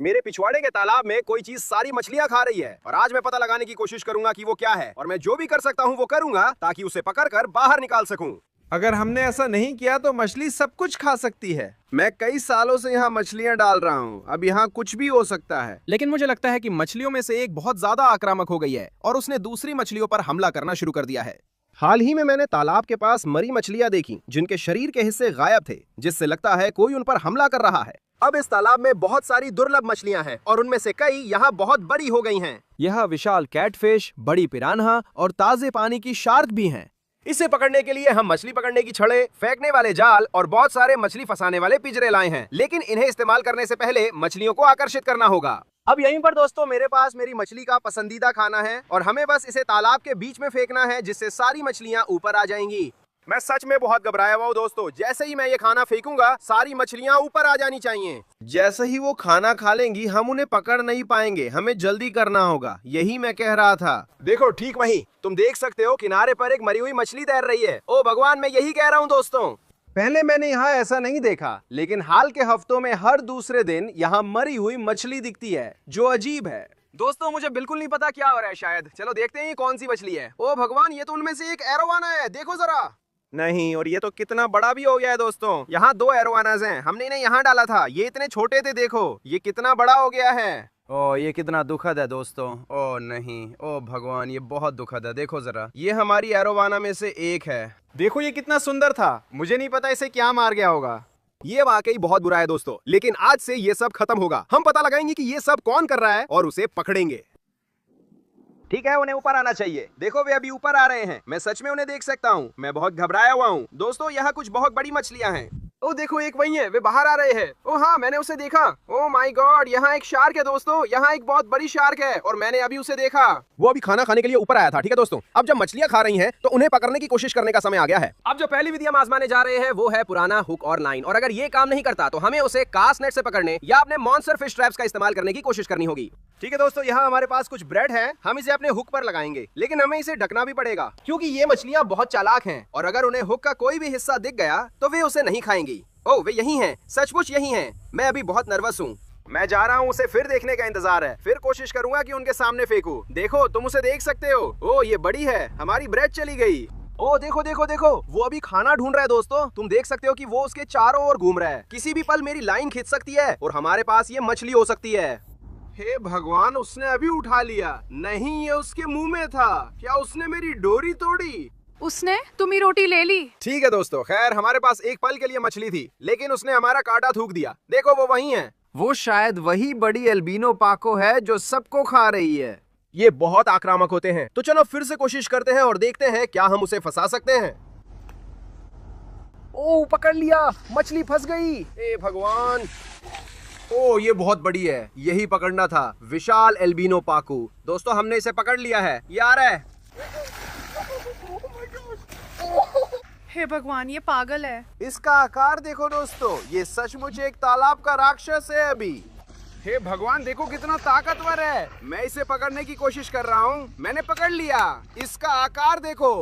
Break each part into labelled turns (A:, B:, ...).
A: मेरे पिछवाड़े के तालाब में कोई चीज सारी मछलियां खा रही है और आज मैं पता लगाने की कोशिश करूंगा कि वो क्या है और मैं जो भी कर सकता हूं वो करूंगा ताकि उसे पकड़कर बाहर निकाल सकूं।
B: अगर हमने ऐसा नहीं किया तो मछली सब कुछ खा सकती है। मैं कई सालों से यहाँ मछलियाँ डाल रहा हूँ, अब यहाँ कुछ भी हो सकता है।
A: लेकिन मुझे लगता है कि मछलियों में से एक बहुत ज्यादा आक्रामक हो गई है और उसने दूसरी मछलियों पर हमला करना शुरू कर दिया है। हाल ही में मैंने तालाब के पास मरी मछलियां देखी जिनके शरीर के हिस्से गायब थे, जिससे लगता है कोई उन पर हमला कर रहा है। अब इस तालाब में बहुत सारी दुर्लभ मछलियां हैं और उनमें से कई यहाँ बहुत बड़ी हो गई हैं। यह विशाल कैटफिश, बड़ी पिरान्हा और ताजे पानी की शार्क भी हैं। इसे पकड़ने के लिए हम मछली पकड़ने की छड़े, फेंकने वाले जाल और बहुत सारे मछली फंसाने वाले पिंजरे लाए हैं, लेकिन इन्हें इस्तेमाल करने से पहले मछलियों को आकर्षित करना होगा। अब यहीं पर दोस्तों मेरे पास मेरी मछली का पसंदीदा खाना है और हमें बस इसे तालाब के बीच में फेंकना है जिससे सारी मछलियां ऊपर आ जाएंगी। मैं सच में बहुत घबराया हुआ हूँ दोस्तों। जैसे ही मैं ये खाना फेंकूंगा सारी मछलियां ऊपर आ जानी चाहिए।
B: जैसे ही वो खाना खा लेंगी हम उन्हें पकड़ नहीं पाएंगे, हमें जल्दी करना होगा, यही मैं कह रहा था।
A: देखो ठीक वहीं तुम देख सकते हो किनारे पर एक मरी हुई मछली तैर रही है। ओ भगवान, मैं यही कह रहा हूँ दोस्तों।
B: पहले मैंने यहाँ ऐसा नहीं देखा, लेकिन हाल के हफ्तों में हर दूसरे दिन यहाँ मरी हुई मछली दिखती है, जो अजीब है।
A: दोस्तों मुझे बिल्कुल नहीं पता क्या हो रहा है, शायद चलो देखते हैं ये कौन सी मछली है। ओ भगवान, ये तो उनमें से एक एरोवाना है, देखो जरा।
B: नहीं, और ये तो कितना बड़ा भी हो गया है दोस्तों।
A: यहाँ दो एरोवानाज हैं, हमने इन्हें यहाँ डाला था, ये इतने छोटे थे, देखो ये कितना बड़ा हो गया है।
B: ओ ये कितना दुखद है दोस्तों। ओ नहीं, ओ भगवान, ये बहुत दुखद है। देखो जरा, ये हमारी एरोवाना में से एक है।
A: देखो ये कितना सुंदर था, मुझे नहीं पता इसे क्या मार गया होगा। ये वाकई बहुत बुरा है दोस्तों, लेकिन आज से ये सब खत्म होगा। हम पता लगाएंगे कि ये सब कौन कर रहा है और उसे पकड़ेंगे। ठीक है, उन्हें ऊपर आना चाहिए। देखो वे अभी ऊपर आ रहे हैं, मैं सच में उन्हें देख सकता हूँ। मैं बहुत घबराया हुआ हूँ दोस्तों। यहाँ कुछ बहुत बड़ी मछलियाँ हैं। ओ देखो एक वही है, वे बाहर आ रहे हैं। ओ हाँ, मैंने उसे देखा। ओ माय गॉड, यहाँ एक शार्क है दोस्तों। यहाँ एक बहुत बड़ी शार्क है और मैंने अभी उसे देखा। वो अभी खाना खाने के लिए ऊपर आया था। ठीक है दोस्तों, अब जब मछलियाँ खा रही हैं तो उन्हें पकड़ने की कोशिश करने का समय आ गया है। अब जो पहली विधि हम आजमाने जा रहे हैं वो है पुराना हुक और लाइन, और अगर ये काम नहीं करता तो हमें उसे कास्ट नेट से पकड़ने या अपने मॉन्स्टर फिश ट्रैप्स का इस्तेमाल करने की कोशिश करनी होगी। ठीक है दोस्तों, यहाँ हमारे पास कुछ ब्रेड है, हम इसे अपने हुक पर लगाएंगे, लेकिन हमें इसे ढकना भी पड़ेगा क्योंकि ये मछलियाँ बहुत चालाक हैं और अगर उन्हें हुक का कोई भी हिस्सा दिख गया तो वे उसे नहीं खाएंगी। ओह वे यही हैं, सचमुच यही हैं। मैं अभी बहुत नर्वस हूँ। मैं जा रहा हूँ, उसे फिर देखने का इंतजार है। फिर कोशिश करूंगा कि उनके सामने फेंकूं। देखो तुम उसे देख सकते हो। ओह ये बड़ी है, हमारी ब्रेड चली गई। ओह देखो देखो देखो, वो अभी खाना ढूंढ रहा है दोस्तों। तुम देख सकते हो कि वो उसके चारों ओर घूम रहा है। किसी भी पल मेरी लाइन खिंच सकती है और हमारे पास ये मछली हो सकती है।
B: हे भगवान, उसने अभी उठा लिया। नहीं, ये उसके मुंह में था। क्या उसने मेरी डोरी तोड़ी?
C: उसने तुम्ही रोटी ले ली।
A: ठीक है दोस्तों, खैर हमारे पास एक पल के लिए मछली थी, लेकिन उसने हमारा कांटा थूक दिया। देखो वो वही है।
B: वो शायद वही बड़ी एल्बिनो पाको है जो सबको खा रही है।
A: ये बहुत आक्रामक होते हैं। तो चलो फिर से कोशिश करते हैं और देखते हैं क्या हम उसे फंसा सकते हैं। ओह पकड़ लिया, मछली फंस गई। ए भगवान। ओह ये बहुत बड़ी है, यही पकड़ना था, विशाल एल्बिनो पाकू। दोस्तों हमने इसे पकड़ लिया है, ये आ रहा है।
C: हे भगवान, ये पागल है।
B: इसका आकार देखो दोस्तों, ये सचमुच एक तालाब का राक्षस है अभी।
A: हे भगवान, देखो कितना ताकतवर है। मैं इसे पकड़ने की कोशिश कर रहा हूँ, मैंने पकड़ लिया। इसका आकार देखो।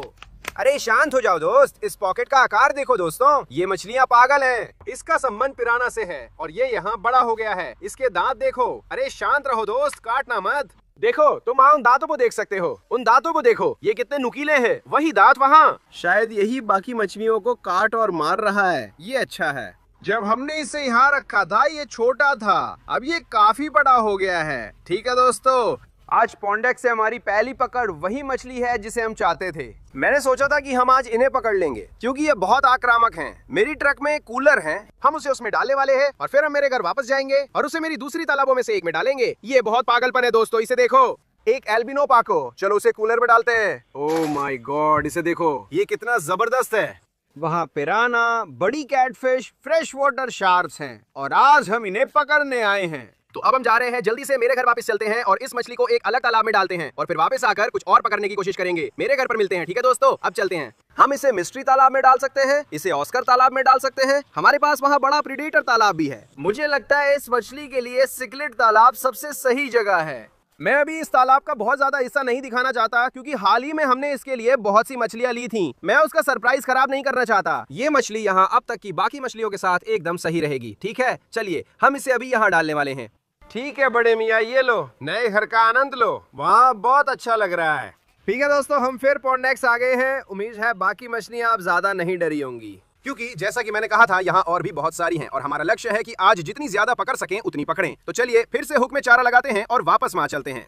A: अरे शांत हो जाओ दोस्त, इस पॉकेट का आकार देखो दोस्तों। ये मछलियाँ पागल हैं। इसका संबंध पिराना से है और ये यहाँ बड़ा हो गया है। इसके दांत देखो। अरे शांत रहो दोस्त, काटना मत। देखो तुम उन दांतों को देख सकते हो। उन दांतों को देखो, ये कितने नुकीले हैं। वही दांत वहाँ।
B: शायद यही बाकी मछलियों को काट और मार रहा है। ये अच्छा है। जब हमने इसे यहाँ रखा था ये छोटा था, अब ये काफी बड़ा हो गया है। ठीक है दोस्तों,
A: आज पॉन्डेक्स से हमारी पहली पकड़ वही मछली है जिसे हम चाहते थे। मैंने सोचा था कि हम आज इन्हें पकड़ लेंगे क्योंकि ये बहुत आक्रामक हैं। मेरी ट्रक में कूलर है, हम उसे उसमें डालने वाले हैं और फिर हम मेरे घर वापस जाएंगे और उसे मेरी दूसरी तालाबों में से एक में डालेंगे। ये बहुत पागलपन है दोस्तों, इसे देखो, एक एल्बिनो पाको। चलो उसे कूलर में डालते हैं। ओह माय गॉड, इसे देखो, ये कितना जबरदस्त है।
B: वहाँ पिराना, बड़ी कैटफिश, फ्रेश वाटर शार्क्स हैं और आज हम इन्हें पकड़ने आए हैं।
A: तो अब हम जा रहे हैं, जल्दी से मेरे घर वापस चलते हैं और इस मछली को एक अलग तालाब में डालते हैं और फिर वापस आकर कुछ और पकड़ने की कोशिश करेंगे। मेरे घर पर मिलते हैं। ठीक है दोस्तों, अब चलते हैं। हम इसे मिस्ट्री तालाब में डाल सकते हैं, इसे ऑस्कर तालाब में डाल सकते हैं। हमारे पास वहाँ बड़ा प्रीडेटर तालाब भी है।
B: मुझे लगता है इस मछली के लिए सिकलेट तालाब सबसे सही जगह है।
A: मैं अभी इस तालाब का बहुत ज्यादा हिस्सा नहीं दिखाना चाहता क्योंकि हाल ही में हमने इसके लिए बहुत सी मछलियां ली थी। मैं उसका सरप्राइज खराब नहीं करना चाहता। ये मछली यहाँ अब तक की बाकी मछलियों के साथ एकदम सही रहेगी। ठीक है, चलिए हम इसे अभी यहाँ डालने वाले हैं।
B: ठीक है बड़े मियाँ, ये लो, नए घर का आनंद लो। वाह, बहुत अच्छा लग रहा है। ठीक है दोस्तों, हम फिर पॉन्डेक्स आ गए हैं। उम्मीद है बाकी मछलियाँ आप ज्यादा नहीं डरी होंगी,
A: क्योंकि जैसा कि मैंने कहा था यहाँ और भी बहुत सारी हैं और हमारा लक्ष्य है कि आज जितनी ज्यादा पकड़ सकें उतनी पकड़ें। तो चलिए फिर से हुक में चारा लगाते हैं और वापस वहाँ चलते हैं।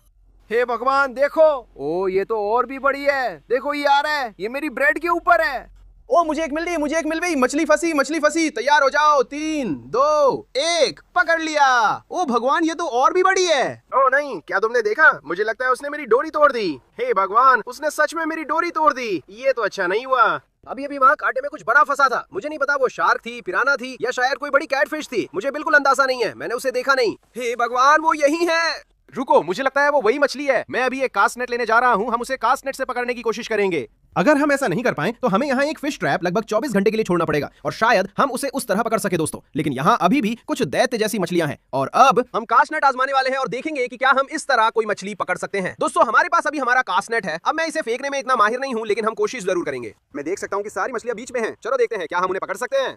B: हे भगवान देखो, ओ ये तो और भी बड़ी है। देखो ये आ रहा है, ये मेरी ब्रेड के ऊपर है।
A: ओ मुझे एक मिल गई, मुझे एक मिल गई। मछली फंसी, मछली फंसी। तैयार हो जाओ। 3, 2, 1, पकड़ लिया। ओ भगवान, ये तो और भी बड़ी है। ओ नहीं, क्या तुमने देखा? मुझे लगता है उसने मेरी डोरी तोड़ दी। हे भगवान, उसने सच में मेरी डोरी तोड़ दी। ये तो अच्छा नहीं हुआ। अभी अभी वहाँ कांटे में कुछ बड़ा फंसा था। मुझे नहीं पता वो शार्क थी, पिराना थी या शायद कोई बड़ी कैटफिश थी। मुझे बिल्कुल अंदाजा नहीं है, मैंने उसे देखा नहीं। हे भगवान, वो यही है। रुको, मुझे लगता है वो वही मछली है। मैं अभी एक कास्ट नेट लेने जा रहा हूँ। हम उसे कास्ट नेट से पकड़ने की कोशिश करेंगे। अगर हम ऐसा नहीं कर पाए तो हमें यहाँ एक फिश ट्रैप लगभग 24 घंटे के लिए छोड़ना पड़ेगा और शायद हम उसे उस तरह पकड़ सके दोस्तों। लेकिन यहाँ अभी भी कुछ दैत्य जैसी मछलियां हैं और अब हम कास्ट नेट आजमाने वाले हैं और देखेंगे कि क्या हम इस तरह कोई मछली पकड़ सकते हैं। दोस्तों, हमारे पास अभी हमारा कास्ट नेट है। अब मैं इसे फेंकने में इतना माहिर नहीं हूँ, लेकिन हम कोशिश जरूर करेंगे। मैं देख सकता हूँ कि सारी मछलियां बीच में हैं। चलो देखते हैं क्या हम उन्हें पकड़ सकते हैं।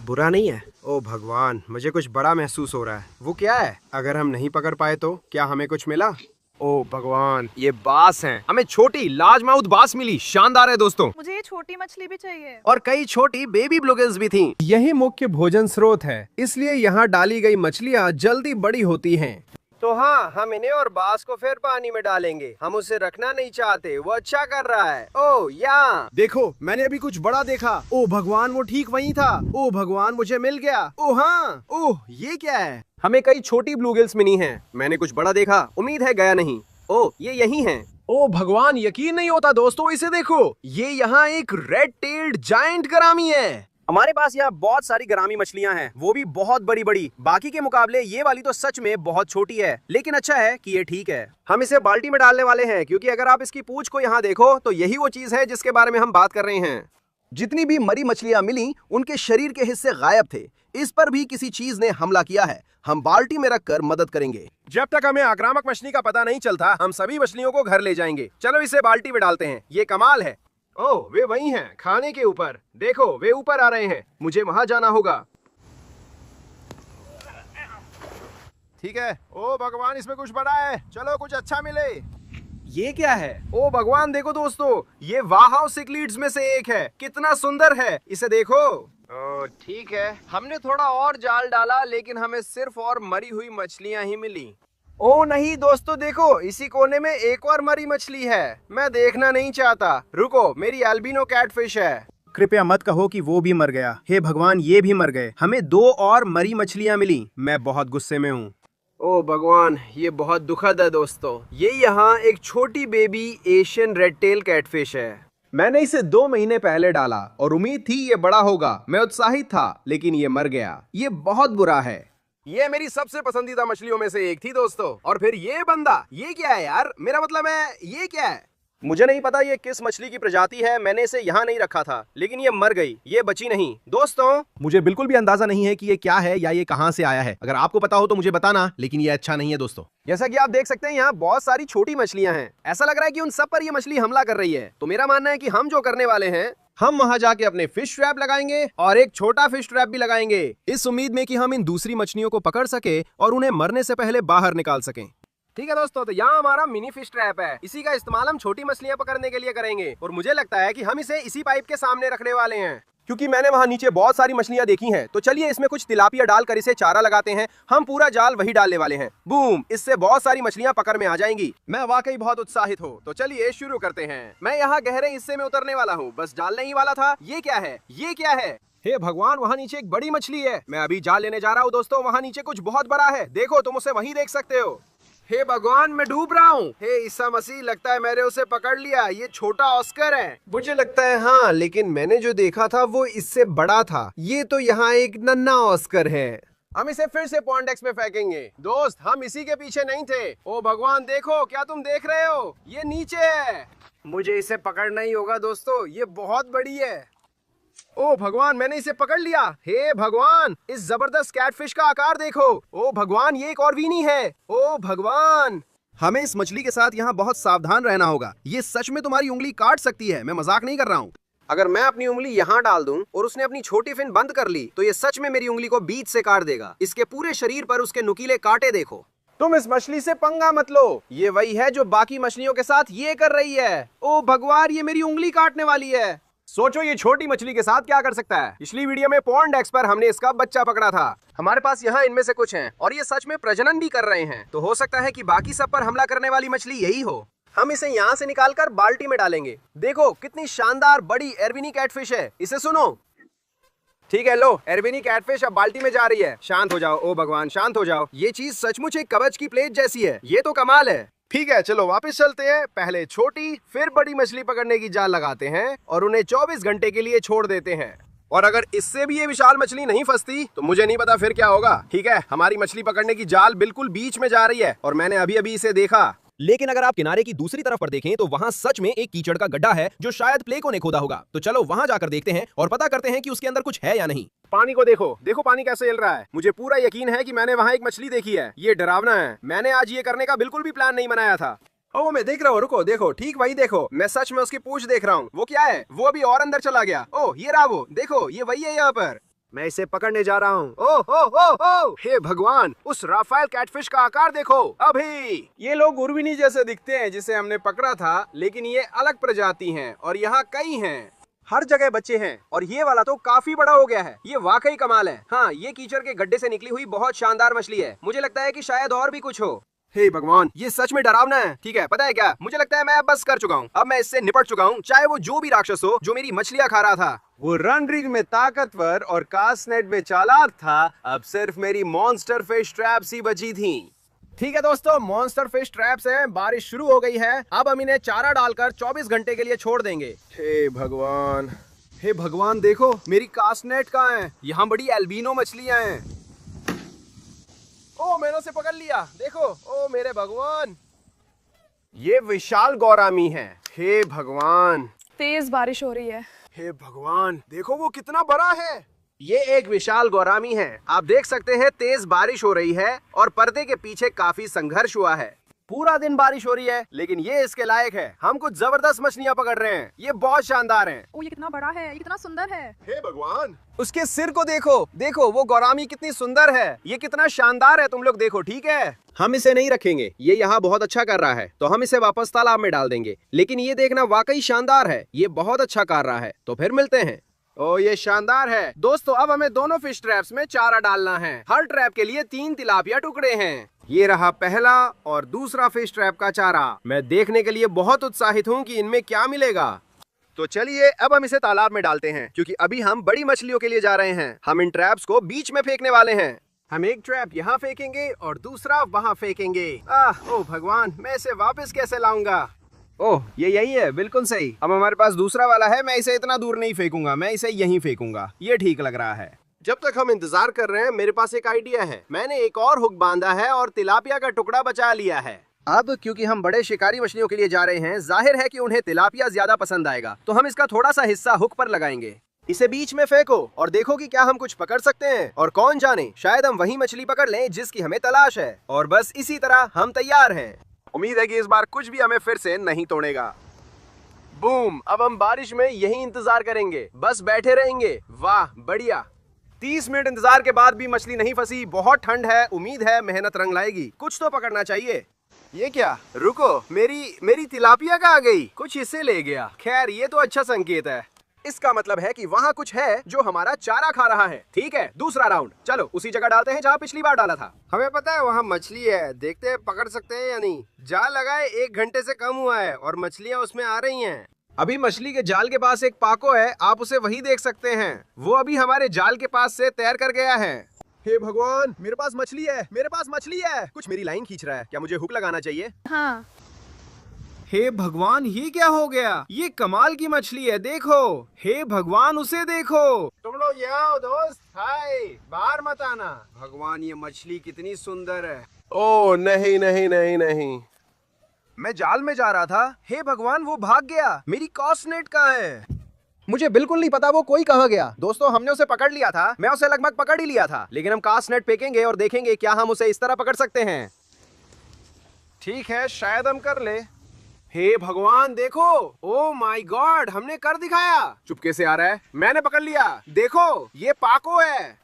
B: बुरा नहीं है। ओ भगवान, मुझे कुछ बड़ा महसूस हो रहा है। वो क्या है? अगर हम नहीं पकड़ पाए तो क्या हमें कुछ मिला? ओ भगवान, ये बास हैं। हमें छोटी लार्जमाउथ बास मिली। शानदार है दोस्तों।
C: मुझे ये छोटी मछली भी चाहिए।
B: और कई छोटी बेबी ब्लूगिल्स भी थीं। यही मुख्य भोजन स्रोत है, इसलिए यहाँ डाली गई मछलियाँ जल्दी बड़ी होती हैं। तो हाँ, हम इन्हें और बास को फिर पानी में डालेंगे। हम उसे रखना नहीं चाहते, वो अच्छा कर रहा है। ओ यहाँ देखो, मैंने अभी कुछ बड़ा देखा। ओ भगवान, वो ठीक वहीं था। ओ भगवान, मुझे मिल गया। ओ हाँ, ओह ये क्या है? हमें कई छोटी ब्लूगिल्स मिली हैं। मैंने कुछ बड़ा देखा, उम्मीद है गया नहीं। ओ ये यही हैं। ओ भगवान, यकीन नहीं होता दोस्तों, इसे देखो। ये यहाँ एक रेड टेल्ड जायंट गरामी है।
A: हमारे पास यहाँ बहुत सारी गरामी मछलियाँ हैं, वो भी बहुत बड़ी बड़ी। बाकी के मुकाबले ये वाली तो सच में बहुत छोटी है, लेकिन अच्छा है कि ये ठीक है।
B: हम इसे बाल्टी में डालने वाले हैं, क्योंकि अगर आप इसकी पूंछ को यहाँ देखो तो यही वो चीज है जिसके बारे में हम बात कर रहे हैं।
A: जितनी भी मरी मछलियाँ मिली, उनके शरीर के हिस्से गायब थे। इस पर भी किसी चीज ने हमला किया है। हम बाल्टी में रखकर मदद करेंगे।
B: जब तक हमें आक्रामक मछली का पता नहीं चलता, हम सभी मछलियों को घर ले जाएंगे। चलो इसे बाल्टी में डालते हैं। ये कमाल है। ओह, वे वही हैं, खाने के ऊपर। देखो, वे ऊपर आ रहे हैं। मुझे वहां जाना होगा। ठीक है। ओ भगवान, इसमें कुछ बड़ा है। चलो कुछ अच्छा मिले। ये क्या है? ओ भगवान, देखो दोस्तों, ये वाहाउ सिक्लीड्स में से एक है। कितना सुंदर है, इसे देखो। ओ ठीक है, हमने थोड़ा और जाल डाला, लेकिन हमें सिर्फ और मरी हुई मछलियां ही मिली। ओ नहीं दोस्तों, देखो, इसी कोने में एक और मरी मछली है। मैं देखना नहीं चाहता। रुको, मेरी एल्बिनो कैटफिश है।
A: कृपया मत कहो कि वो भी मर गया। हे भगवान, ये भी मर गए। हमें 2 और मरी मछलियाँ मिली। मैं बहुत गुस्से में हूँ।
B: ओ भगवान, ये बहुत दुखद है दोस्तों। ये यहाँ एक छोटी baby Asian red tell catfish है। मैंने इसे 2 महीने पहले डाला और उम्मीद थी ये बड़ा होगा। मैं उत्साहित था, लेकिन ये मर गया। ये बहुत बुरा है। ये मेरी सबसे पसंदीदा मछलियों में से एक थी दोस्तों। और फिर ये बंदा, ये क्या है यार? मेरा मतलब है, ये क्या है?
A: मुझे नहीं पता ये किस मछली की प्रजाति है। मैंने इसे यहाँ नहीं रखा था, लेकिन ये मर गई। ये बची नहीं। दोस्तों, मुझे बिल्कुल भी अंदाजा नहीं है कि ये क्या है या ये कहाँ से आया है। अगर आपको पता हो तो मुझे बताना, लेकिन ये अच्छा नहीं है दोस्तों।
B: जैसा कि आप देख सकते हैं, यहाँ बहुत सारी छोटी मछलियाँ हैं। ऐसा लग रहा है कि उन सब पर ये मछली हमला कर रही है। तो मेरा मानना है कि हम जो करने वाले हैं, हम वहां जाके अपने फिश ट्रैप लगाएंगे और एक छोटा फिश ट्रैप भी लगाएंगे, इस उम्मीद में कि हम इन दूसरी मछलियों को पकड़ सके और उन्हें मरने से पहले बाहर निकाल सकें। ठीक है दोस्तों, तो यहाँ हमारा मिनी फिश ट्रैप है। इसी का इस्तेमाल हम छोटी मछलियाँ पकड़ने के लिए करेंगे और मुझे लगता है कि हम इसे इसी पाइप के सामने रखने वाले हैं, क्योंकि मैंने वहाँ नीचे बहुत सारी मछलियाँ देखी हैं। तो चलिए इसमें कुछ तिलापिया डालकर इसे चारा लगाते हैं। हम पूरा जाल वही डालने वाले हैं। बूम, इससे बहुत सारी मछलियाँ पकड़ में आ जाएंगी। मैं वाकई बहुत उत्साहित हूँ। तो चलिए शुरू करते हैं। मैं यहाँ गहरे हिस्से में उतरने वाला हूँ, बस डालने ही वाला था। ये क्या है? ये क्या है? हे भगवान, वहाँ नीचे एक बड़ी मछली है। मैं अभी जाल लेने जा रहा हूँ दोस्तों। वहाँ नीचे कुछ बहुत बड़ा है। देखो, तुम उसे वहीं देख सकते हो। हे भगवान, मैं डूब रहा हूँ। हे ईसा मसीह, लगता है मैंने उसे पकड़ लिया। ये छोटा ऑस्कर है। मुझे लगता है हाँ, लेकिन मैंने जो देखा था वो इससे बड़ा था। ये तो यहाँ एक नन्हा ऑस्कर है। हम इसे फिर से पॉन्डेक्स में फेंकेंगे। दोस्त, हम इसी के पीछे नहीं थे। ओ भगवान, देखो, क्या तुम देख रहे हो? ये नीचे है। मुझे इसे पकड़ना ही होगा दोस्तों, ये बहुत बड़ी है। ओ भगवान, मैंने इसे पकड़ लिया। हे भगवान, इस जबरदस्त कैटफिश का आकार देखो। ओ भगवान, ये एक और वीनी है। ओ भगवान,
A: हमें इस मछली के साथ यहाँ बहुत सावधान रहना होगा। ये सच में तुम्हारी उंगली काट सकती है। मैं मजाक नहीं कर रहा हूँ।
B: अगर मैं अपनी उंगली यहाँ डाल दूं और उसने अपनी छोटी फिन बंद कर ली तो ये सच में मेरी उंगली को बीच से काट देगा। इसके पूरे शरीर पर उसके नुकीले कांटे देखो।
A: तुम इस मछली से पंगा मत लो,
B: ये वही है जो बाकी मछलियों के साथ ये कर रही है। ओ भगवान, ये मेरी उंगली काटने वाली है।
A: सोचो ये छोटी मछली के साथ क्या कर सकता है। पिछली वीडियो में पॉन्ड एक्स पर हमने इसका बच्चा पकड़ा था।
B: हमारे पास यहाँ इनमें से कुछ हैं और ये सच में प्रजनन भी कर रहे हैं, तो हो सकता है कि बाकी सब पर हमला करने वाली मछली यही हो। हम इसे यहाँ से निकालकर बाल्टी में डालेंगे। देखो कितनी शानदार बड़ी एर्विनी कैटफिश है, इसे सुनो।
A: ठीक है, लो एर्विनी कैटफिश अब बाल्टी में जा रही है। शांत हो जाओ, ओ भगवान शांत हो जाओ।
B: ये चीज सचमुच एक कवच की प्लेट जैसी है, ये तो कमाल है।
A: ठीक है, चलो वापस चलते हैं। पहले छोटी फिर बड़ी मछली पकड़ने की जाल लगाते हैं और उन्हें 24 घंटे के लिए छोड़ देते हैं। और अगर इससे भी ये विशाल मछली नहीं फंसती तो मुझे नहीं पता फिर क्या होगा। ठीक है, हमारी मछली पकड़ने की जाल बिल्कुल बीच में जा रही है और मैंने अभी अभी इसे देखा।
B: लेकिन अगर आप किनारे की दूसरी तरफ पर देखें तो वहां सच में एक कीचड़ का गड्ढा है जो शायद प्लेको ने खोदा होगा। तो चलो वहां जाकर देखते हैं और पता करते हैं कि उसके अंदर कुछ है या नहीं।
A: पानी को देखो, देखो पानी कैसे हिल रहा है। मुझे पूरा यकीन है कि मैंने वहां एक मछली देखी है। ये डरावना है। मैंने आज ये करने का बिल्कुल भी प्लान नहीं बनाया था।
B: ओ मैं देख रहा हूँ, रुको, देखो, ठीक वही देखो। मैं सच में उसकी पूंछ देख रहा हूँ। वो क्या है? वो अभी और अंदर चला गया। ओह ये रहा वो, देखो ये वही है यहाँ पर।
A: मैं इसे पकड़ने जा रहा हूँ। ओह हे भगवान, उस राफेल कैटफिश का आकार देखो। अभी
B: ये लोग उर्विनी जैसे दिखते हैं जिसे हमने पकड़ा था, लेकिन ये अलग प्रजाति हैं और यहाँ कई हैं। हर जगह बच्चे हैं और ये वाला तो काफी बड़ा हो गया है। ये वाकई कमाल है। हाँ, ये कीचड़ के गड्ढे से निकली हुई बहुत शानदार मछली है। मुझे लगता है कि शायद और भी कुछ हो।
A: हे भगवान, ये सच में डरावना है। ठीक है, पता है क्या, मुझे लगता है मैं अब बस कर चुका हूँ। अब मैं इससे निपट चुका हूँ, चाहे वो जो भी राक्षस हो जो मेरी मछलियाँ खा रहा था।
B: वो रन रिग में ताकतवर और कास्टनेट में चालाक था। अब सिर्फ मेरी मॉन्स्टर फिश ट्रैप्स ही बची थी।
A: ठीक है दोस्तों, मॉन्स्टर फिश ट्रैप्स हैं। बारिश शुरू हो गई है। अब हम इन्हें चारा डालकर 24 घंटे के लिए छोड़ देंगे।
B: हे भगवान,
A: हे भगवान, देखो मेरी कास्टनेट कहाँ है। यहाँ बड़ी एल्बिनो मछलियाँ हैं। ओ मैंने उसे पकड़ लिया, देखो। ओ मेरे भगवान,
B: ये विशाल गौरामी है। हे भगवान,
C: तेज बारिश हो रही है।
A: हे भगवान, देखो वो कितना बड़ा है।
B: ये एक विशाल गौरामी है। आप देख सकते हैं तेज बारिश हो रही है और पर्दे के पीछे काफी संघर्ष हुआ है।
A: पूरा दिन बारिश हो रही है, लेकिन ये इसके लायक है। हम कुछ जबरदस्त मछलियाँ पकड़ रहे हैं। ये बहुत शानदार हैं।
C: ओ ये कितना बड़ा है, ये कितना सुंदर है।
A: हे भगवान,
B: उसके सिर को देखो, देखो वो गौरामी कितनी सुंदर है। ये कितना शानदार है, तुम लोग देखो। ठीक है, हम इसे नहीं रखेंगे, ये यहाँ बहुत अच्छा कर रहा है, तो हम इसे वापस तालाब में डाल देंगे। लेकिन ये देखना वाकई शानदार है, ये बहुत अच्छा कर रहा है। तो फिर मिलते हैं।
A: ओ ये शानदार है। दोस्तों अब हमें दोनों फिश ट्रैप्स में चारा डालना है। हर ट्रैप के लिए 3 तिलापिया टुकड़े हैं। ये रहा पहला और दूसरा फिश ट्रैप का चारा। मैं देखने के लिए बहुत उत्साहित हूँ कि इनमें क्या मिलेगा। तो चलिए अब हम इसे तालाब में डालते हैं, क्योंकि अभी हम बड़ी मछलियों के लिए जा रहे हैं। हम इन ट्रैप्स को बीच में फेंकने वाले हैं। हम एक ट्रैप यहाँ फेंकेंगे और दूसरा वहाँ फेंकेंगे। ओ भगवान, मैं इसे वापस कैसे लाऊंगा?
B: ओह ये यही है, बिल्कुल सही।
A: अब हमारे पास दूसरा वाला है। मैं इसे इतना दूर नहीं फेंकूंगा, मैं इसे यहीं फेंकूंगा। ये ठीक लग रहा है।
B: जब तक हम इंतजार कर रहे हैं, मेरे पास एक आइडिया है। मैंने एक और हुक बांधा है और तिलापिया का टुकड़ा बचा लिया है। अब क्योंकि हम बड़े शिकारी मछलियों के लिए जा रहे हैं, जाहिर है कि उन्हें तिलापिया ज्यादा पसंद आएगा, तो हम इसका थोड़ा सा हिस्सा हुक पर लगाएंगे।
A: इसे बीच में फेंको और देखो कि क्या हम कुछ पकड़ सकते हैं। और कौन जाने, शायद हम वही मछली पकड़ लें जिसकी हमें तलाश है। और बस इसी तरह हम तैयार हैं। उम्मीद है कि इस बार कुछ भी हमें फिर से नहीं तोड़ेगा।
B: बूम, अब हम बारिश में यही इंतजार करेंगे, बस बैठे रहेंगे। वाह बढ़िया।
A: 30 मिनट इंतजार के बाद भी मछली नहीं फंसी। बहुत ठंड है, उम्मीद है मेहनत रंग लाएगी। कुछ तो पकड़ना चाहिए। ये क्या, रुको, मेरी तिलापिया का आ गई। कुछ इसे ले गया। खैर ये तो अच्छा संकेत है। इसका मतलब है कि वहाँ कुछ है जो हमारा चारा खा रहा है। ठीक है, दूसरा राउंड। चलो उसी जगह डालते हैं जहाँ पिछली बार डाला था। हमें पता है वहाँ मछली है, देखते हैं पकड़ सकते हैं या नहीं। जाल लगाए 1 घंटे से कम हुआ है और मछलियाँ उसमें आ रही हैं। अभी मछली के जाल के पास एक पाको है, आप उसे वही देख सकते हैं। वो अभी हमारे जाल के पास से तैर कर गया है। हे भगवान, मेरे पास मछली है, मेरे पास मछली है। कुछ मेरी लाइन खींच रहा है, क्या मुझे हुक लगाना चाहिए?
C: हाँ।
A: हे भगवान, ये क्या हो गया? ये कमाल की मछली है, देखो। हे भगवान, उसे देखो। तुम लोग यहाँ आओ दोस्त। हाय, बाहर मत आना। भगवान, ये मछली कितनी सुंदर है।
B: ओ नहीं नहीं नहीं नहीं,
A: मैं जाल में जा रहा था। हे भगवान, वो भाग गया। मेरी कास्टनेट कहाँ है? मुझे बिल्कुल नहीं पता वो कोई कहाँ गया। दोस्तों हमने उसे पकड़ लिया था। मैं उसे लगभग पकड़ ही लिया था, लेकिन हम कास्टनेट फेंकेंगे और देखेंगे क्या हम उसे इस तरह पकड़ सकते हैं। ठीक है, शायद हम कर ले।
B: हे भगवान देखो, ओ माय गॉड, हमने कर दिखाया। चुपके से आ रहा है, मैंने पकड़ लिया। देखो ये पाको है।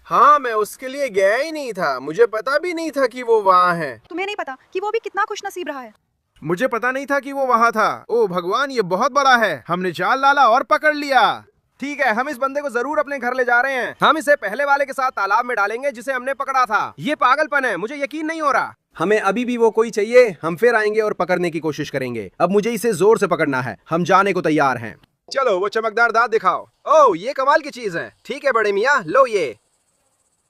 B: हाँ, मैं उसके लिए गया ही नहीं था, मुझे पता भी नहीं था कि वो वहाँ है।
C: तुम्हें नहीं पता कि वो भी कितना खुशनसीब रहा है।
A: मुझे पता नहीं था कि वो वहाँ था। ओ भगवान, ये बहुत बड़ा है। हमने जाल डाला और पकड़ लिया।
B: ठीक है, हम इस बंदे को जरूर अपने घर ले जा रहे हैं। हम इसे पहले वाले के साथ तालाब में डालेंगे जिसे हमने पकड़ा था। ये पागलपन है, मुझे यकीन नहीं हो रहा। हमें अभी भी वो कोई चाहिए। हम फिर आएंगे और पकड़ने की कोशिश करेंगे। अब मुझे इसे जोर से पकड़ना है। हम जाने को तैयार हैं। चलो वो चमकदार दांत दिखाओ। ओह, ये कमाल की चीज है। ठीक है बड़े मियाँ, लो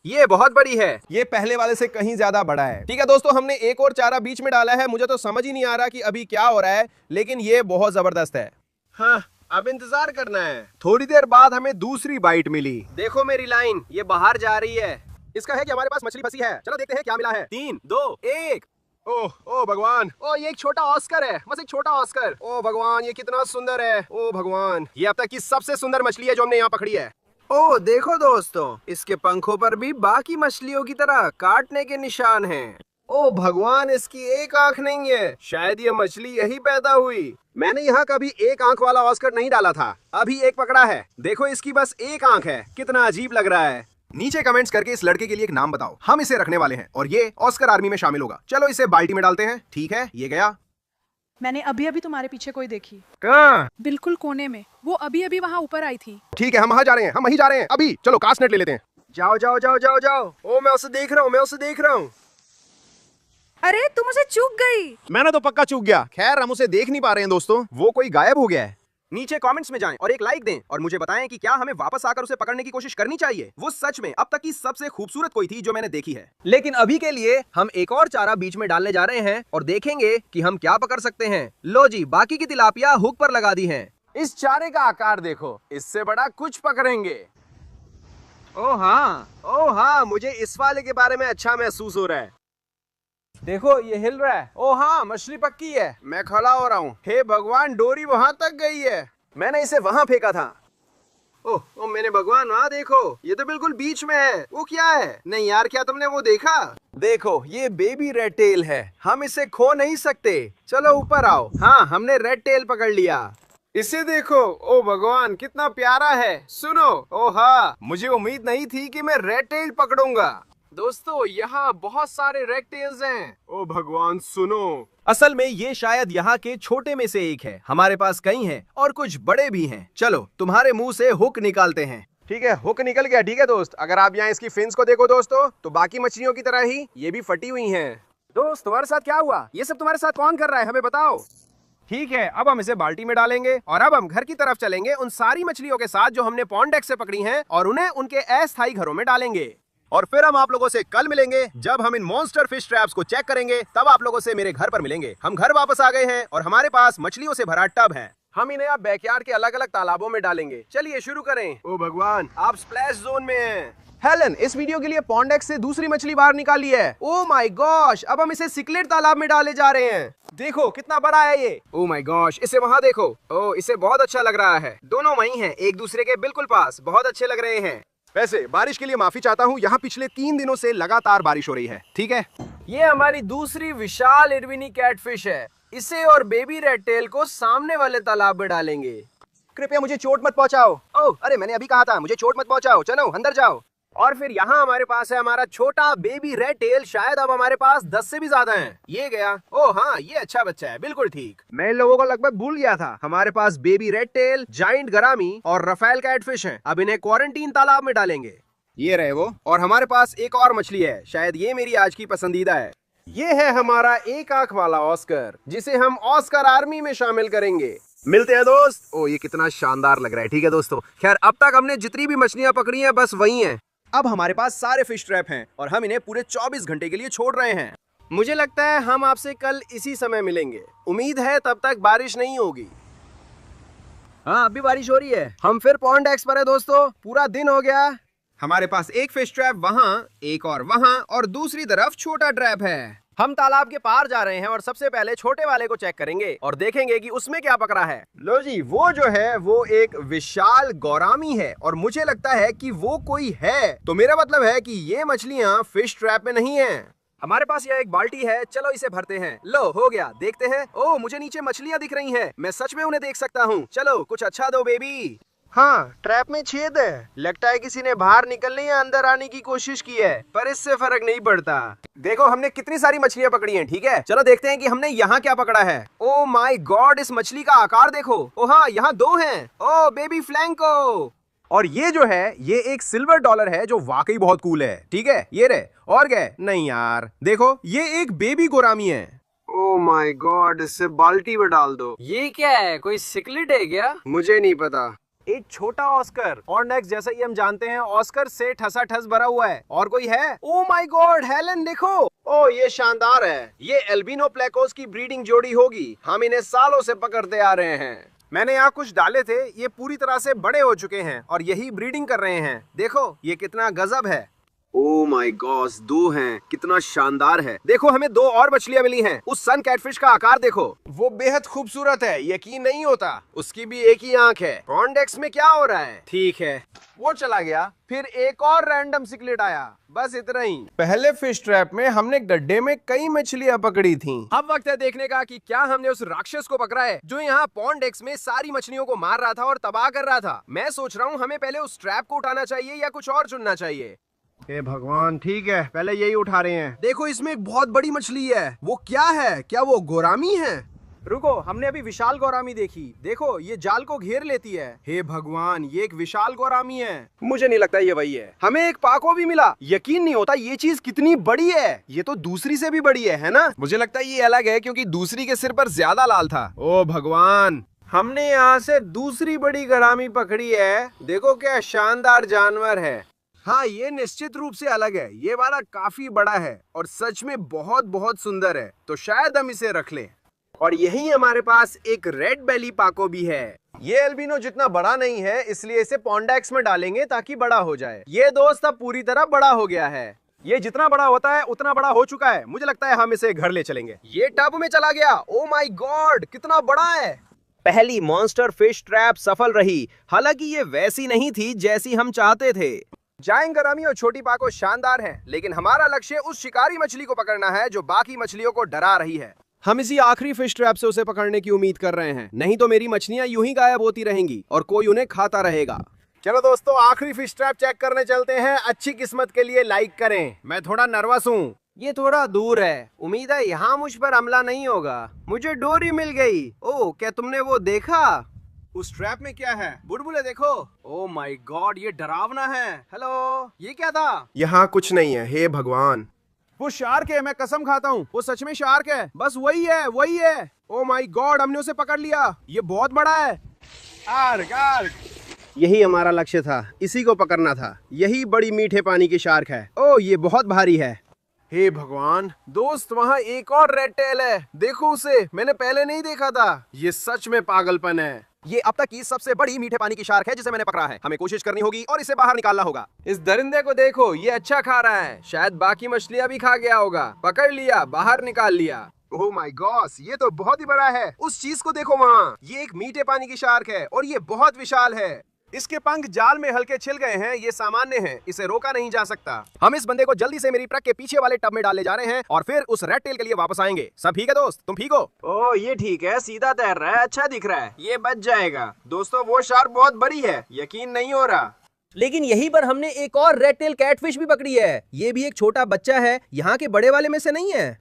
B: ये बहुत बड़ी है। ये पहले वाले से कहीं ज्यादा बड़ा है। ठीक है दोस्तों, हमने एक और चारा बीच में डाला है। मुझे तो समझ ही नहीं आ रहा कि अभी क्या हो रहा है, लेकिन ये बहुत जबरदस्त है। हाँ, अब इंतजार करना है। थोड़ी देर बाद हमें दूसरी बाइट मिली। देखो मेरी लाइन, ये बाहर जा रही है। इसका है कि हमारे पास मछली फंसी है। चलो देखते हैं क्या मिला है। 3, 2, 1। ओह भगवान, ये एक छोटा ऑस्कर है, बस एक छोटा ऑस्कर। ओ भगवान, ये कितना सुंदर है। ओ भगवान, ये अब तक की सबसे सुंदर मछली है जो हमने यहाँ पकड़ी है। ओह देखो दोस्तों, इसके पंखों पर भी बाकी मछलियों की तरह काटने के निशान हैं। ओ भगवान, इसकी एक आंख नहीं है। शायद ये मछली यही पैदा हुई। मैंने यहाँ कभी एक आंख वाला ऑस्कर नहीं डाला था, अभी एक पकड़ा है। देखो इसकी बस एक आंख है, कितना अजीब लग रहा है। नीचे कमेंट्स करके इस लड़के के लिए एक नाम बताओ, हम इसे रखने वाले हैं और ये ऑस्कर आर्मी में शामिल होगा। चलो इसे बाल्टी में डालते हैं। ठीक है, ये गया।
C: मैंने अभी अभी तुम्हारे पीछे कोई देखी,
B: कहाँ?
C: बिल्कुल कोने में। वो अभी अभी वहाँ ऊपर आई थी।
A: ठीक है, हम वहाँ जा रहे हैं, हम वहीं जा रहे हैं अभी। चलो कास्ट नेट ले लेते हैं।
B: जाओ जाओ जाओ जाओ जाओ। ओ मैं उसे देख रहा हूँ, मैं उसे देख रहा हूँ।
C: अरे तुम उसे चूक गई।
A: मैंने तो पक्का चूक गया। खैर, हम उसे देख नहीं पा रहे हैं दोस्तों, वो कोई गायब हो गया है।
B: नीचे कमेंट्स में जाएं और एक लाइक दें और मुझे बताएं कि क्या हमें वापस आकर उसे पकड़ने की कोशिश करनी चाहिए। वो सच में अब तक की सबसे खूबसूरत कोई थी जो मैंने देखी है। लेकिन अभी के लिए हम एक और चारा बीच में डालने जा रहे हैं और देखेंगे कि हम क्या पकड़ सकते हैं। लो जी, बाकी की तिलापिया हुक पर लगा दी हैं। इस चारे का आकार देखो, इससे बड़ा कुछ पकड़ेंगे। ओह हाँ, मुझे इस वाले के बारे में अच्छा महसूस हो रहा है। देखो ये हिल रहा है। ओ हाँ, मछली पक्की है। मैं खड़ा हो रहा हूँ। हे भगवान, डोरी वहां तक गई है। मैंने इसे वहां फेंका था। ओह मैंने भगवान, वहां देखो, ये तो बिल्कुल बीच में है। वो क्या है? नहीं यार, क्या तुमने वो देखा? देखो ये बेबी रेड टेल है, हम इसे खो नहीं सकते। चलो ऊपर आओ। हाँ, हमने रेड टेल पकड़ लिया। इसे देखो, ओ भगवान कितना प्यारा है। सुनो, ओ हाँ, मुझे उम्मीद नहीं थी कि मैं रेड टेल पकड़ूंगा। दोस्तों यहाँ बहुत सारे रेड टेल्स हैं। ओ भगवान सुनो, असल में ये शायद यहाँ के छोटे में से एक है। हमारे पास कई हैं और कुछ बड़े भी हैं। चलो तुम्हारे मुंह से हुक निकालते हैं। ठीक है, हुक निकल गया। ठीक है दोस्त, अगर आप यहाँ इसकी फिन्स को देखो दोस्तों, तो बाकी मछलियों की तरह ही ये भी फटी हुई हैं। दोस्त तुम्हारे साथ क्या हुआ? ये सब तुम्हारे साथ कौन कर रहा है, हमें बताओ। ठीक है, अब हम इसे बाल्टी में डालेंगे और अब हम घर की तरफ चलेंगे उन सारी मछलियों के साथ जो हमने पॉन्ड डेक से पकड़ी हैं और उन्हें उनके अस्थायी घरों में डालेंगे। और फिर हम आप लोगों से कल मिलेंगे जब हम इन मॉन्स्टर फिश ट्रैप्स को चेक करेंगे। तब आप लोगों से मेरे घर पर मिलेंगे। हम घर वापस आ गए हैं और हमारे पास मछलियों से भरा टब है। हम इन्हें अब बैकयार्ड के अलग अलग तालाबों में डालेंगे। चलिए शुरू करें। ओ भगवान, आप स्प्लैश जोन में हैं। हेलन, इस वीडियो के लिए पॉन्ड डेक से दूसरी मछली बाहर निकाली है। ओ माय गॉश, अब हम इसे सिकलेट तालाब में डाले जा रहे हैं। देखो कितना बड़ा है ये। ओ माय गॉश, इसे वहाँ देखो। ओ इसे बहुत अच्छा लग रहा है। दोनों वहीं हैं, एक दूसरे के बिल्कुल पास। बहुत अच्छे लग रहे हैं।
A: वैसे बारिश के लिए माफी चाहता हूँ, यहाँ पिछले 3 दिनों से लगातार बारिश हो रही है। ठीक है,
B: ये हमारी दूसरी विशाल इरविनी कैटफिश है। इसे और बेबी रेड टेल को सामने वाले तालाब में डालेंगे। कृपया मुझे चोट मत पहुंचाओ। ओह अरे, मैंने अभी कहा था मुझे चोट मत पहुंचाओ। चलो अंदर जाओ। और फिर यहाँ हमारे पास है हमारा छोटा बेबी रेड टेल। शायद अब हमारे पास 10 से भी ज्यादा हैं। ये गया। ओह हाँ, ये अच्छा बच्चा है, बिल्कुल ठीक। मैं इन लोगों को लगभग भूल गया था। हमारे पास बेबी रेड टेल, जाइंट गरामी और रफेल कैटफिश हैं। अब इन्हें क्वारंटीन तालाब में डालेंगे। ये रहे वो। और हमारे पास एक और मछली है, शायद ये मेरी आज की पसंदीदा है। ये है हमारा एक आंख वाला ऑस्कर, जिसे हम ऑस्कर आर्मी में शामिल करेंगे। मिलते हैं दोस्त। ओ ये कितना शानदार लग रहा है। ठीक है दोस्तों, खैर अब तक हमने जितनी भी मछलियां पकड़ी हैं बस वही हैं। अब हमारे पास सारे फिश ट्रैप हैं और हम इन्हें पूरे 24 घंटे के लिए छोड़ रहे हैं। मुझे लगता है हम आपसे कल इसी समय मिलेंगे। उम्मीद है तब तक बारिश नहीं होगी। हाँ, अभी बारिश हो रही है। हम फिर पॉन्ड डेक्स पर है दोस्तों। पूरा दिन हो गया। हमारे पास एक फिश ट्रैप वहाँ, एक और वहाँ और दूसरी तरफ छोटा ट्रैप है। हम तालाब के पार जा रहे हैं और सबसे पहले छोटे वाले को चेक करेंगे और देखेंगे कि उसमें क्या पकड़ा है। लो जी, वो जो है वो एक विशाल गौरामी है और मुझे लगता है कि वो कोई है। तो मेरा मतलब है कि ये मछलियाँ फिश ट्रैप में नहीं हैं। हमारे पास यह एक बाल्टी है, चलो इसे भरते हैं। लो हो गया, देखते हैं। ओह मुझे नीचे मछलियाँ दिख रही हैं, मैं सच में उन्हें देख सकता हूँ। चलो कुछ अच्छा दो बेबी। हाँ, ट्रैप में छेद है, लगता है किसी ने बाहर निकलने या अंदर आने की कोशिश की है, पर इससे फर्क नहीं पड़ता। देखो हमने कितनी सारी मछलियाँ पकड़ी हैं, ठीक है। चलो देखते हैं कि हमने यहाँ क्या पकड़ा है। ओ माय गॉड, इस मछली का आकार देखो। ओ हाँ, यहाँ दो हैं। ओ बेबी फ्लैंको। और ये जो है, ये एक सिल्वर डॉलर है जो वाकई बहुत कूल है, ठीक है। ये रहे। और गए नहीं यार, देखो ये एक बेबी गोरामी है। ओ माय गॉड, इससे बाल्टी में डाल दो।
D: ये क्या है, कोई सिकलिड है क्या?
B: मुझे नहीं पता। एक छोटा ऑस्कर। और नेक्स्ट, जैसा कि हम जानते हैं, ऑस्कर से ठसाठस भरा हुआ है। और कोई है? ओ माय गॉड, हेलन देखो। ओ ये शानदार है, ये एल्बिनो प्लेकोस की ब्रीडिंग जोड़ी होगी। हम इन्हें सालों से पकड़ते आ रहे हैं। मैंने यहाँ कुछ डाले थे, ये पूरी तरह से बड़े हो चुके हैं और यही ब्रीडिंग कर रहे हैं। देखो ये कितना गजब है। ओ माय गॉड, दो हैं, कितना शानदार है। देखो हमें दो और मछलियां मिली हैं। उस सन कैटफिश का आकार देखो, वो बेहद खूबसूरत है, यकीन नहीं होता। उसकी भी एक ही आंख है। पॉन्डेक्स में क्या हो रहा है? ठीक है, वो चला गया। फिर एक और रैंडम सिकलेट आया, बस इतना ही। पहले फिश ट्रैप में हमने गड्ढे में कई मछलियां पकड़ी थीं। अब वक्त है देखने का कि क्या हमने उस राक्षस को पकड़ा है जो यहाँ पॉन्डेक्स में सारी मछलियों को मार रहा था और तबाह कर रहा था। मैं सोच रहा हूँ हमें पहले उस ट्रैप को उठाना चाहिए या कुछ और चुनना चाहिए। हे भगवान, ठीक है, पहले यही उठा रहे हैं। देखो इसमें एक बहुत बड़ी मछली है। वो क्या है? क्या वो गोरामी है? रुको, हमने अभी विशाल गोरामी देखी। देखो ये जाल को घेर लेती है। हे भगवान, ये एक विशाल गोरामी है। मुझे नहीं लगता ये वही है। हमें एक पाको भी मिला। यकीन नहीं होता ये चीज कितनी बड़ी है। ये तो दूसरी से भी बड़ी है ना? मुझे लगता है ये अलग है क्योंकि दूसरी के सिर पर ज्यादा लाल था। ओ भगवान, हमने यहाँ से दूसरी बड़ी गोरामी पकड़ी है। देखो क्या शानदार जानवर है। हाँ, ये निश्चित रूप से अलग है। ये वाला काफी बड़ा है और सच में बहुत बहुत सुंदर है, तो शायद हम इसे रख लें। और यही हमारे पास एक रेड बेली पाको भी है। ये एल्बिनो जितना बड़ा नहीं है, इसलिए इसे पॉन्डेक्स में डालेंगे ताकि बड़ा हो जाए। ये दोस्त अब पूरी तरह बड़ा हो गया है। ये जितना बड़ा होता है उतना बड़ा हो चुका है। मुझे लगता है हम इसे घर ले चलेंगे। ये टब में चला गया। ओ माय गॉड, कितना बड़ा है। पहली मॉन्स्टर फिश ट्रैप सफल रही, हालांकि ये वैसी नहीं थी जैसी हम चाहते थे। जाइंट गोरामी और छोटी पाको शानदार हैं, लेकिन हमारा लक्ष्य उस शिकारी मछली को पकड़ना है जो बाकी मछलियों को डरा रही है। हम इसी आखिरी फिश ट्रैप से उसे पकड़ने की उम्मीद कर रहे हैं, नहीं तो मेरी मछलियां यूं ही गायब होती रहेंगी और कोई उन्हें खाता रहेगा। चलो दोस्तों, आखिरी फिश ट्रैप चेक करने चलते हैं। अच्छी किस्मत के लिए लाइक करें। मैं थोड़ा नर्वस हूँ। ये थोड़ा दूर है, उम्मीद है यहाँ मुझ पर हमला नहीं होगा। मुझे डोरी मिल गई। ओह, क्या तुमने वो देखा? उस ट्रैप में क्या है? बुलबुले देखो। ओह माय गॉड, ये डरावना है। हेलो, ये क्या था? यहाँ कुछ नहीं है। हे भगवान, वो शार्क है, मैं कसम खाता हूँ वो सच में शार्क है। बस वही है, वही है। ओह माय गॉड, हमने उसे पकड़ लिया। ये बहुत बड़ा है। आर्ग आर्ग। यही हमारा लक्ष्य था, इसी को पकड़ना था। यही बड़ी मीठे पानी की शार्क है। ओह, ये बहुत भारी है। हे भगवान दोस्त, वहाँ एक और रेड टेल है। देखो उसे, मैंने पहले नहीं देखा था। ये सच में पागलपन है। ये अब तक की सबसे बड़ी मीठे पानी की शार्क है जिसे मैंने पकड़ा है। हमें कोशिश करनी होगी और इसे बाहर निकालना होगा। इस दरिंदे को देखो, ये अच्छा खा रहा है। शायद बाकी मछलियाँ भी खा गया होगा। पकड़ लिया, बाहर निकाल लिया। ओह माय गॉड, ये तो बहुत ही बड़ा है। उस चीज को देखो वहाँ। ये एक मीठे पानी की शार्क है और ये बहुत विशाल है। इसके पंख जाल में हल्के छिल गए हैं। ये सामान्य है, इसे रोका नहीं जा सकता। हम इस बंदे को जल्दी से मेरी ट्रक के पीछे वाले टब में डालने जा रहे हैं और फिर उस रेड टेल के लिए वापस आएंगे। सब ठीक है दोस्त? तुम ठीक हो? ओह, ये ठीक है, सीधा तैर रहा है, अच्छा दिख रहा है। ये बच जाएगा। दोस्तों, वो शार्क बहुत बड़ी है, यकीन नहीं हो रहा।
D: लेकिन यहीं पर हमने एक और रेड टेल कैटफिश भी पकड़ी है। ये भी एक छोटा बच्चा है, यहाँ के बड़े वाले में से नहीं है।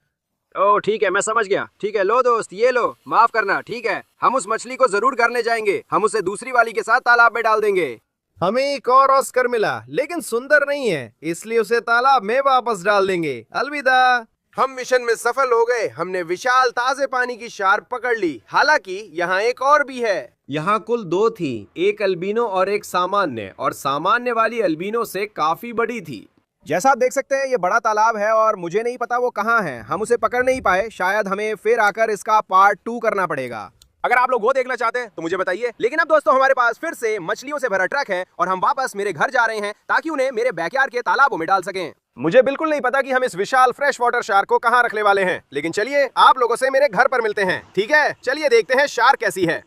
B: ओह ठीक है, मैं समझ गया। ठीक है, लो दोस्त, ये लो, माफ करना। ठीक है, हम उस मछली को जरूर घर ले जाएंगे। हम उसे दूसरी वाली के साथ तालाब में डाल देंगे। हमें एक और ऑस्कर मिला, लेकिन सुंदर नहीं है, इसलिए उसे तालाब में वापस डाल देंगे। अलविदा। हम मिशन में सफल हो गए। हमने विशाल ताजे पानी की शार्क पकड़ ली। हालांकि यहाँ एक और भी है। यहाँ कुल दो थी, एक अल्बिनो और एक सामान्य, और सामान्य वाली अल्बिनो से काफी बड़ी थी। जैसा आप देख सकते हैं, ये बड़ा तालाब है और मुझे नहीं पता वो कहाँ है। हम उसे पकड़ नहीं पाए। शायद हमें फिर आकर इसका पार्ट 2 करना पड़ेगा। अगर आप लोग वो देखना चाहते हैं तो मुझे बताइए। लेकिन अब दोस्तों, हमारे पास फिर से मछलियों से भरा ट्रक है और हम वापस मेरे घर जा रहे हैं ताकि उन्हें मेरे बैकयार्ड के तालाबों में डाल सकें। मुझे बिल्कुल नहीं पता कि हम इस विशाल फ्रेश वाटर शार्क को कहाँ रखने वाले हैं, लेकिन चलिए आप लोगों से मेरे घर पर मिलते हैं। ठीक है, चलिए देखते हैं शार्क कैसी है।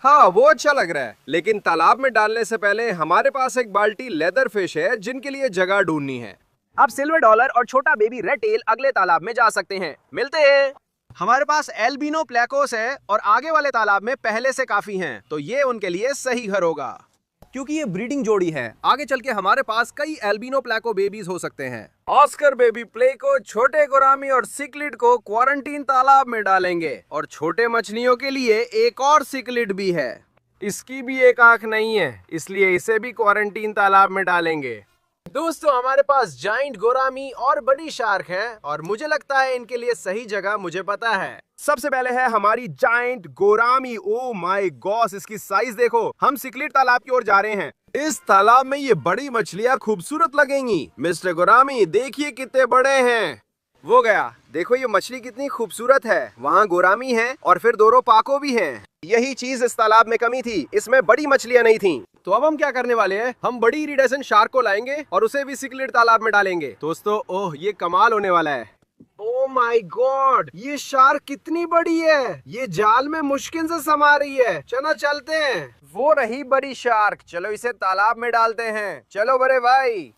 B: हाँ, वो अच्छा लग रहा है, लेकिन तालाब में डालने से पहले हमारे पास एक बाल्टी लेदर फिश है जिनके लिए जगह ढूंढनी है। अब सिल्वर डॉलर और छोटा बेबी रेड टेल अगले तालाब में जा सकते हैं। मिलते हैं। हमारे पास एल्बिनो प्लेकोस है और आगे वाले तालाब में पहले से काफी हैं, तो ये उनके लिए सही घर होगा।
D: क्योंकि ये ब्रीडिंग जोड़ी है, आगे चल के हमारे पास कई एल्बिनो प्लेको बेबीज हो सकते हैं।
B: ऑस्कर बेबी प्लेको, छोटे गोरामी और सिक्लिड को क्वारंटीन तालाब में डालेंगे और छोटे मछलियों के लिए एक और सिक्लिड भी है। इसकी भी एक आंख नहीं है, इसलिए इसे भी क्वारंटीन तालाब में डालेंगे। दोस्तों, हमारे पास जाइंट गोरामी और बड़ी शार्क है और मुझे लगता है इनके लिए सही जगह मुझे पता है।
A: सबसे पहले है हमारी giant gourami. Oh my God, इसकी साइज देखो। हम सिक्लिड तालाब की ओर जा रहे हैं। इस तालाब में ये बड़ी मछलियां खूबसूरत लगेंगी। मिस्टर गोरामी, देखिए कितने बड़े हैं।
B: वो गया, देखो ये मछली कितनी खूबसूरत है। वहाँ गोरामी है और फिर दोनों पाको भी हैं।
A: यही चीज इस तालाब में कमी थी, इसमें बड़ी मछलियां नहीं थीं।
B: तो अब हम क्या करने वाले हैं? हम बड़ी इरिडेसेंट शार्क को लाएंगे और उसे भी सिक्लिड तालाब में डालेंगे।
A: दोस्तों, ओह ये कमाल होने वाला है।
B: ओ माय गॉड, ये शार्क कितनी बड़ी है। ये जाल में मुश्किल से समा रही है। चलो चलते हैं। वो रही बड़ी शार्क, चलो इसे तालाब में डालते हैं। चलो बड़े भाई।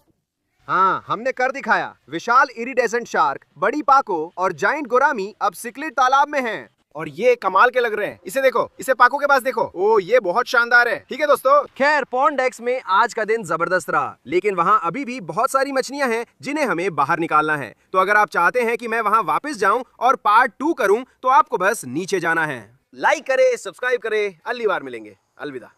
A: हाँ, हमने कर दिखाया। विशाल इरिडेसेंट शार्क, बड़ी पाको और जाइंट गोरामी अब सिक्लिड तालाब में हैं। और ये कमाल के लग रहे हैं। इसे देखो, इसे पाको के पास देखो। ओ ये बहुत शानदार है। ठीक है दोस्तों,
B: खैर पॉन्ड एक्स में आज का दिन जबरदस्त रहा, लेकिन वहाँ अभी भी बहुत सारी मछलियाँ हैं जिन्हें हमें बाहर निकालना है। तो अगर आप चाहते हैं कि मैं वहाँ वापस जाऊं और पार्ट 2 करूं, तो आपको बस नीचे जाना है।
A: लाइक करें, सब्सक्राइब करें। अगली बार मिलेंगे। अलविदा।